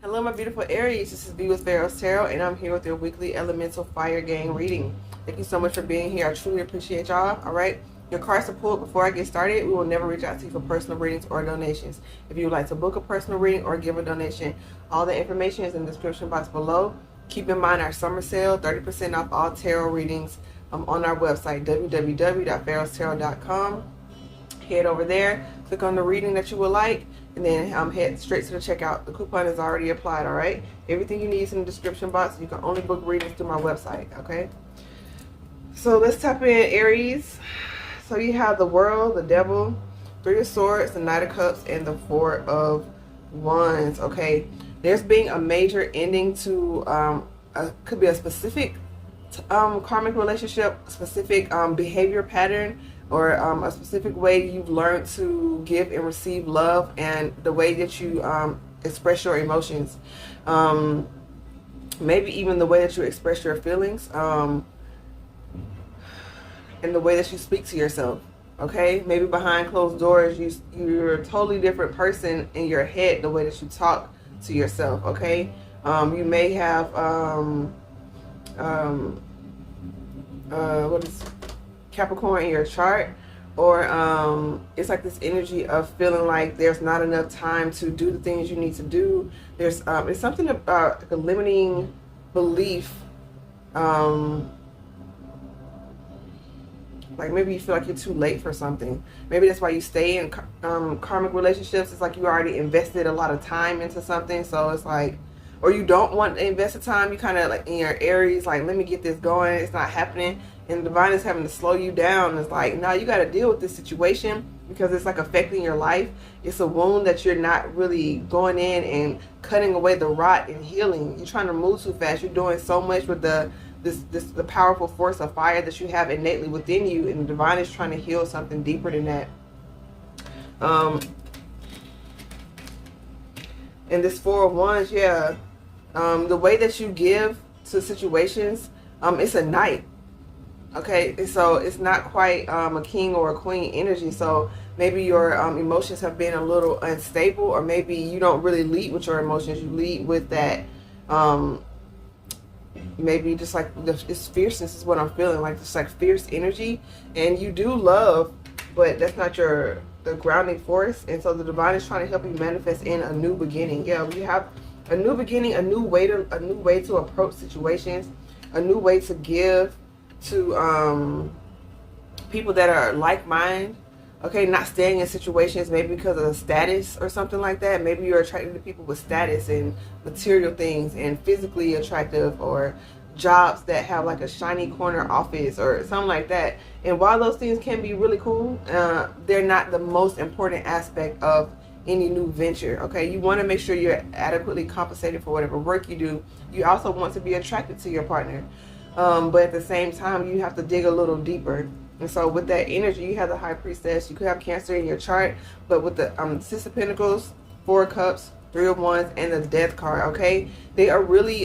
Hello, my beautiful Aries. This is B with Pharaohs Tarot, and I'm here with your weekly Elemental Fire Gang reading. Thank you so much for being here. I truly appreciate y'all. All right. Your cards are pulled. Before I get started, we will never reach out to you for personal readings or donations. If you would like to book a personal reading or give a donation, all the information is in the description box below. Keep in mind our summer sale, 30% off all tarot readings on our website, www.PharaohsTarot.com. Head over there, click on the reading that you would like, and then head straight to the checkout. The coupon is already applied, all right? Everything you need is in the description box. You can only book readings through my website, okay? So let's tap in, Aries. So you have the World, the Devil, Three of Swords, the Knight of Cups, and the Four of Wands, okay? There's being a major ending to, could be a specific karmic relationship, specific behavior pattern, or a specific way you've learned to give and receive love, and the way that you express your emotions. Maybe even the way that you express your feelings, and the way that you speak to yourself. Okay, maybe behind closed doors, you're a totally different person in your head, the way that you talk to yourself. Okay, you may have what is Capricorn in your chart, or it's like this energy of feeling like there's not enough time to do the things you need to do. There's it's something about like a limiting belief, like maybe you feel like you're too late for something. Maybe that's why you stay in karmic relationships. It's like you already invested a lot of time into something, so it's like, or you don't want to invest the time. You kind of like in your Aries, like, let me get this going. It's not happening. And the divine is having to slow you down. It's like, no, you got to deal with this situation because it's like affecting your life. It's a wound that you're not really going in and cutting away the rot and healing. You're trying to move too fast. You're doing so much with the powerful force of fire that you have innately within you, and the divine is trying to heal something deeper than that. And this Four of Wands, yeah, the way that you give to situations, it's a knight. Okay, so it's not quite a king or a queen energy. So maybe your emotions have been a little unstable, or maybe you don't really lead with your emotions. You lead with that, maybe just like this fierceness is what I'm feeling, like just like fierce energy. And you do love, but that's not the grounding force. And so the divine is trying to help you manifest in a new beginning. Yeah, we have a new beginning, a new way to approach situations, a new way to give to people that are like-minded. Okay, not staying in situations maybe because of the status or something like that. Maybe you're attracted to people with status and material things and physically attractive, or jobs that have like a shiny corner office or something like that. And while those things can be really cool, they're not the most important aspect of any new venture. Okay, you want to make sure you're adequately compensated for whatever work you do. You also want to be attracted to your partner. But at the same time, you have to dig a little deeper. And so with that energy, you have the High Priestess. You could have Cancer in your chart, but with the Six of Pentacles, Four of Cups, Three of Wands, and the Death card, okay? They are really,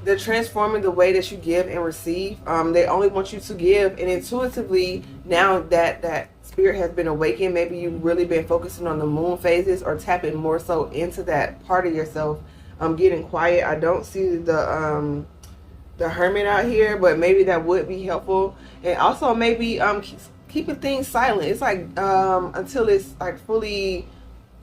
they're transforming the way that you give and receive. They only want you to give, and intuitively, now that spirit has been awakened, maybe you've really been focusing on the moon phases, or tapping more so into that part of yourself. Getting quiet. I don't see the Hermit out here, but maybe that would be helpful. And also maybe keeping things silent. It's like until it's like fully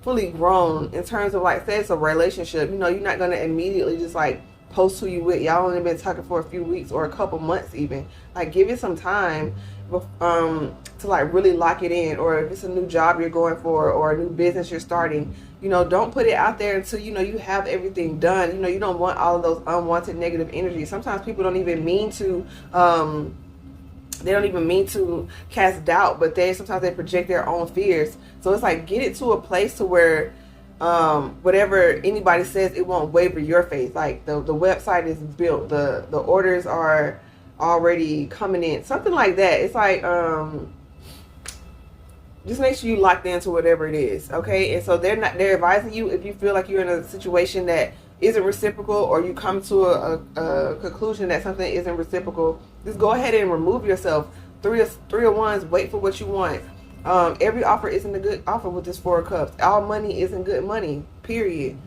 grown, in terms of like, say it's a relationship. You know, you're not gonna immediately just like post who you with. Y'all only been talking for a few weeks or a couple months even. Like, give it some time to like really lock it in. Or if it's a new job you're going for, or a new business you're starting, you know, don't put it out there until you know you have everything done. You know, you don't want all of those unwanted negative energies. Sometimes people don't even mean to cast doubt, but sometimes they project their own fears. So it's like, get it to a place to where whatever anybody says, it won't waver your faith. Like the website is built, the orders are already coming in, something like that. It's like just make sure you locked into whatever it is, okay? And so they're advising you, if you feel like you're in a situation that isn't reciprocal, or you come to a conclusion that something isn't reciprocal, just go ahead and remove yourself. Three of Wands, wait for what you want. Every offer isn't a good offer with this Four of Cups. All money isn't good money, period.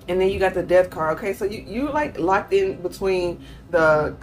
And then you got the Death card. Okay, so you like locked in between the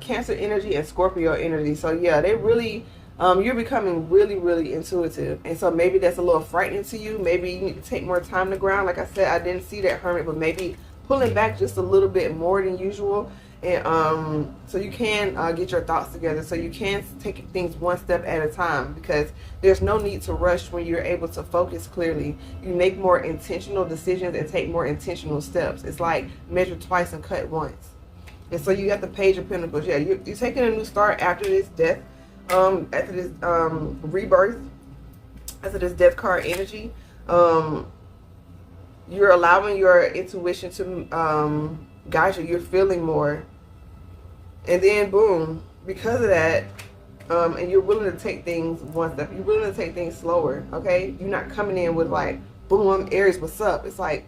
Cancer energy and Scorpio energy. So yeah, they really, you're becoming really, really intuitive. And so maybe that's a little frightening to you. Maybe you need to take more time to ground. Like I said, I didn't see that Hermit, but maybe pulling back just a little bit more than usual. And so you can get your thoughts together, so you can take things one step at a time, because there's no need to rush when you're able to focus clearly. You make more intentional decisions and take more intentional steps. It's like measure twice and cut once. And so you got the Page of Pentacles. Yeah, you're taking a new start after this death, after this rebirth, after this Death card energy. You're allowing your intuition to guide you. You're feeling more. And then boom, because of that, and you're willing to take things one step. You're willing to take things slower, okay? You're not coming in with like, boom, Aries, what's up? It's like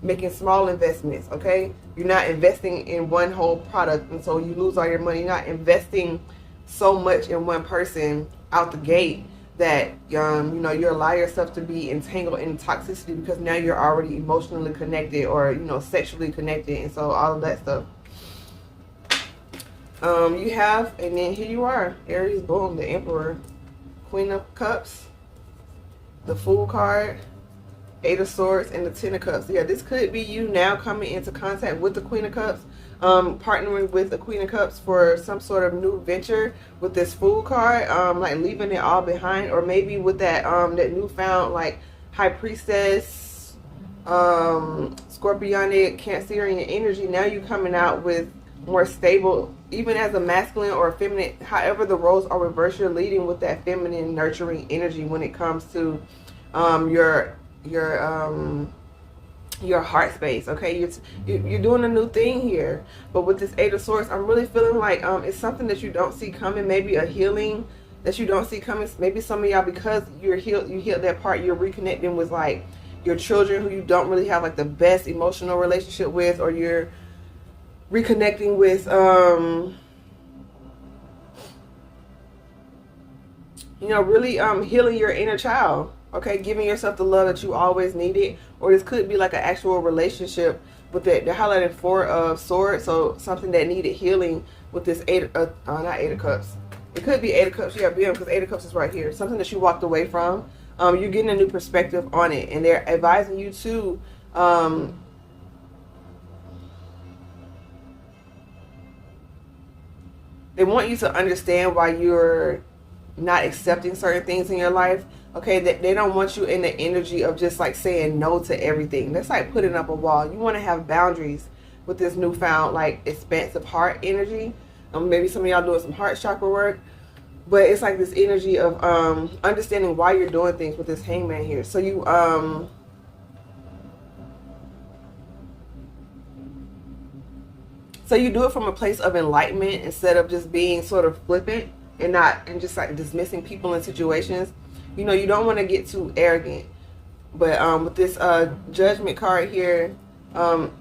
making small investments, okay? You're not investing in one whole product and so you lose all your money. You're not investing so much in one person out the gate that you know, you allow yourself to be entangled in toxicity, because now you're already emotionally connected, or you know, sexually connected, and so all of that stuff. You have, and then here you are, Aries, boom, the Emperor, Queen of Cups, the Fool card, Eight of Swords, and the Ten of Cups. Yeah, this could be you now coming into contact with the Queen of Cups, partnering with the Queen of Cups for some sort of new venture with this Fool card, like leaving it all behind, or maybe with that that newfound like High Priestess, Scorpionic, Cancerian energy. Now you're coming out with more stable, even as a masculine or a feminine, however the roles are reversed, you're leading with that feminine nurturing energy when it comes to your heart space. Okay, you're doing a new thing here. But with this Eight of Swords, I'm really feeling like it's something that you don't see coming, maybe a healing that you don't see coming. Maybe some of y'all, because you healed that part, you're reconnecting with like your children who you don't really have like the best emotional relationship with, or you're reconnecting with you know, really healing your inner child. Okay, giving yourself the love that you always needed. Or this could be like an actual relationship with that. They're highlighting Four of Swords, so something that needed healing with this not Eight of Cups. It could be Eight of Cups, yeah, because Eight of Cups is right here. Something that you walked away from. You're getting a new perspective on it, and they're advising you to they want you to understand why you're not accepting certain things in your life. Okay, they don't want you in the energy of just like saying no to everything. That's like putting up a wall. You want to have boundaries with this newfound like expansive heart energy. Maybe some of y'all doing some heart chakra work, but it's like this energy of understanding why you're doing things with this Hangman here. So you so you do it from a place of enlightenment instead of just being sort of flippant and just like dismissing people in situations. You know, you don't want to get too arrogant. But with this Judgment card here, I'm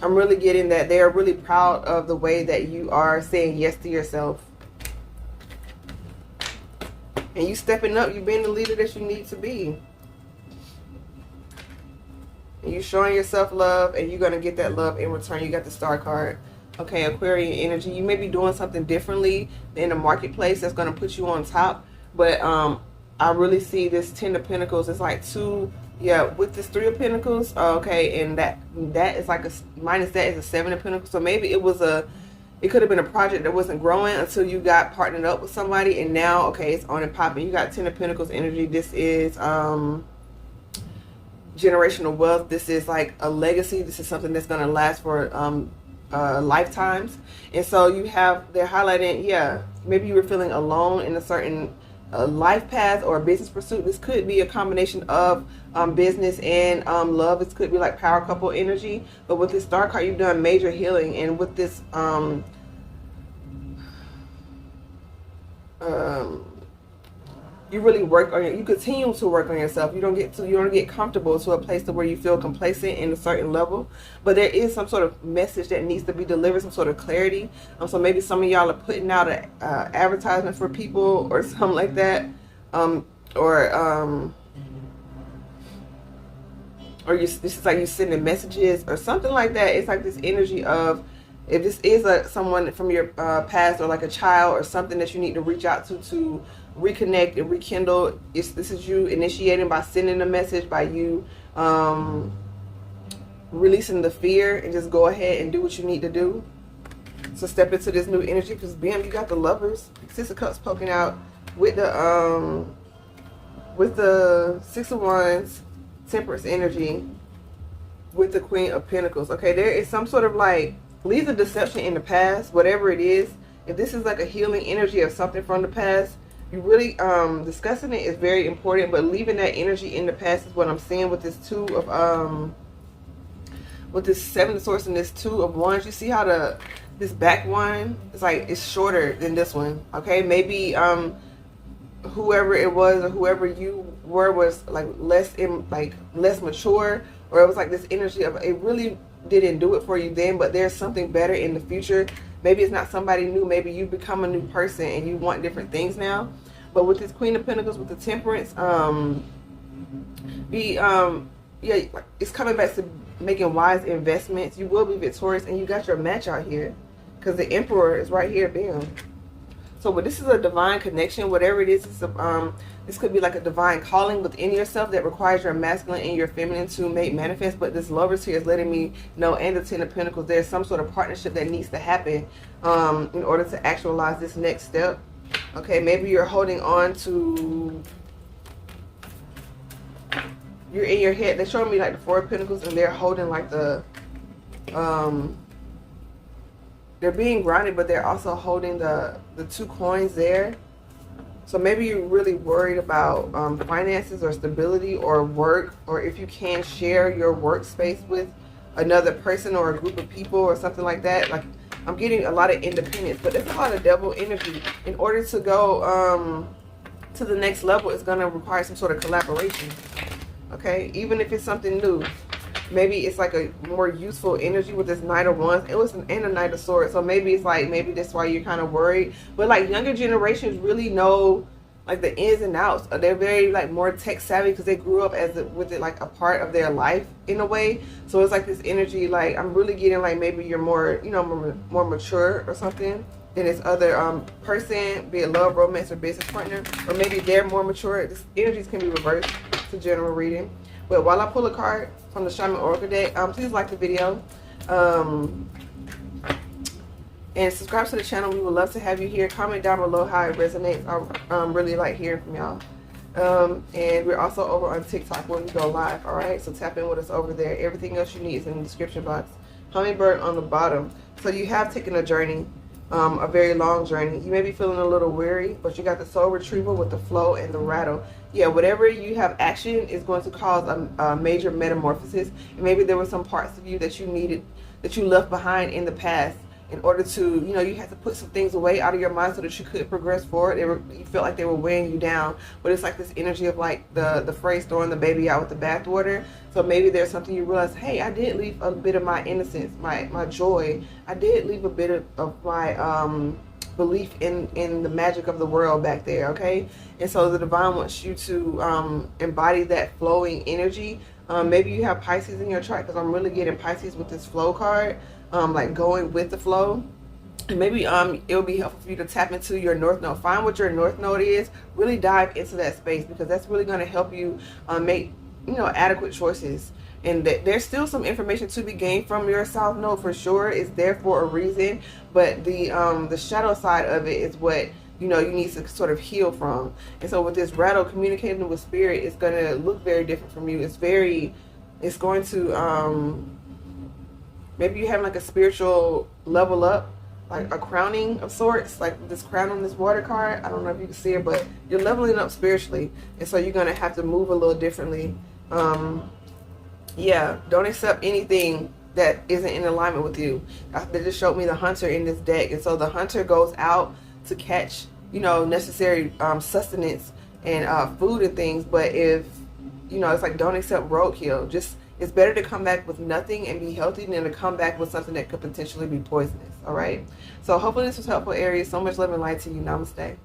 really getting that they are really proud of the way that you are saying yes to yourself. And you stepping up, you being the leader that you need to be. And you showing yourself love, and you're going to get that love in return. You got the Star card. Okay, Aquarian energy. You may be doing something differently in the marketplace that's going to put you on top. But I really see this Ten of Pentacles. It's like two, yeah, with this Three of Pentacles. Okay, and that is like minus that is a Seven of Pentacles. So maybe it could have been a project that wasn't growing until you got partnered up with somebody, and now, okay, it's on and popping. You got Ten of Pentacles energy. This is generational wealth. This is like a legacy. This is something that's going to last for lifetimes. And so they're highlighting, yeah, maybe you were feeling alone in a certain life path or business pursuit. This could be a combination of business and love. This could be like power couple energy. But with this Star card, you've done major healing, and with this you really you continue to work on yourself. You don't get comfortable to a place to where you feel complacent in a certain level. But there is some sort of message that needs to be delivered, some sort of clarity. So maybe some of y'all are putting out an advertisement for people or something like that. or this is like you sending messages or something like that. It's like this energy of, if this is someone from your past, or like a child or something that you need to reach out to reconnect and rekindle. This is you initiating by sending a message, by you releasing the fear, and just go ahead and do what you need to do. So step into this new energy, because bam, you got the Lovers, Six of Cups poking out with the Six of Wands, Temperance energy, with the Queen of Pentacles. Okay, there is some sort of like, leave the deception in the past, whatever it is. If this is like a healing energy of something from the past, you really discussing it is very important, but leaving that energy in the past is what I'm seeing with this Two of with this Seven of Swords and this Two of Wands. You see how this back one is like, it's shorter than this one. Okay, maybe whoever it was, or whoever you were, was like less mature, or it was like this energy of, it really didn't do it for you then, but there's something better in the future. Maybe it's not somebody new, maybe you become a new person and you want different things now. But with this Queen of Pentacles, with the Temperance, yeah, it's coming back to making wise investments. You will be victorious, and you got your match out here, because the Emperor is right here. Bam. So, but this is a divine connection, whatever it is. This could be like a divine calling within yourself that requires your masculine and your feminine to make manifest. But this Lovers here is letting me know, and the Ten of Pentacles, there's some sort of partnership that needs to happen in order to actualize this next step. Okay, maybe you're holding on to, you're in your head. They're showing me like the Four of Pentacles, and they're holding like the they're being grounded, but they're also holding the two coins there. So maybe you're really worried about finances or stability or work, or if you can share your workspace with another person or a group of people or something like that. Like, I'm getting a lot of independence, but there's a lot of Devil energy. In order to go to the next level, it's going to require some sort of collaboration. Okay, even if it's something new. Maybe it's like a more useful energy with this Knight of Wands. It was and a Knight of Swords. So maybe it's like, maybe that's why you're kind of worried. But like, younger generations really know like the ins and outs. They're very like more tech savvy, because they grew up with it like a part of their life in a way. So it's like this energy, like I'm really getting like, maybe you're more, you know, more mature or something than this other person, be it love, romance, or business partner. Or maybe they're more mature. This energies can be reversed. It's a general reading. But while I pull a card from the Shaman Oracle deck, please like the video and subscribe to the channel. We would love to have you here. Comment down below how it resonates. I really like hearing from y'all. And we're also over on TikTok when we go live. All right, so tap in with us over there. Everything else you need is in the description box. Hummingbird on the bottom. So you have taken a journey, a very long journey. You may be feeling a little weary, but you got the Soul Retrieval with the Flow and the Rattle. Yeah, whatever you have action is going to cause a major metamorphosis. And maybe there were some parts of you that you needed, that you left behind in the past, in order to, you know, you had to put some things away out of your mind so that you could progress forward. You felt like they were weighing you down. But it's like this energy of like the phrase, throwing the baby out with the bathwater. So maybe there's something you realize, hey, I did leave a bit of my innocence, my joy. I did leave a bit of my belief in the magic of the world back there. Okay, and so the divine wants you to embody that flowing energy. Maybe you have Pisces in your chart, because I'm really getting Pisces with this flow card, like going with the flow. And maybe it'll be helpful for you to tap into your North Node. Find what your North Node is. Really dive into that space, because that's really going to help you make, you know, adequate choices. And there's still some information to be gained from your South Node for sure. It's there for a reason, but the shadow side of it is what, you know, you need to sort of heal from. And so with this rattle, communicating with spirit, it's going to look very different from you. It's going to maybe you have like a spiritual level up, like a crowning of sorts, like this crown on this water card. I don't know if you can see it, but you're leveling up spiritually, and so you're going to have to move a little differently. Yeah, don't accept anything that isn't in alignment with you. They just showed me the hunter in this deck, and so the hunter goes out to catch, you know, necessary sustenance and food and things. But if, you know, it's like, don't accept roadkill. Just, it's better to come back with nothing and be healthy than to come back with something that could potentially be poisonous. All right, so hopefully this was helpful, Aries. So much love and light to you. Namaste.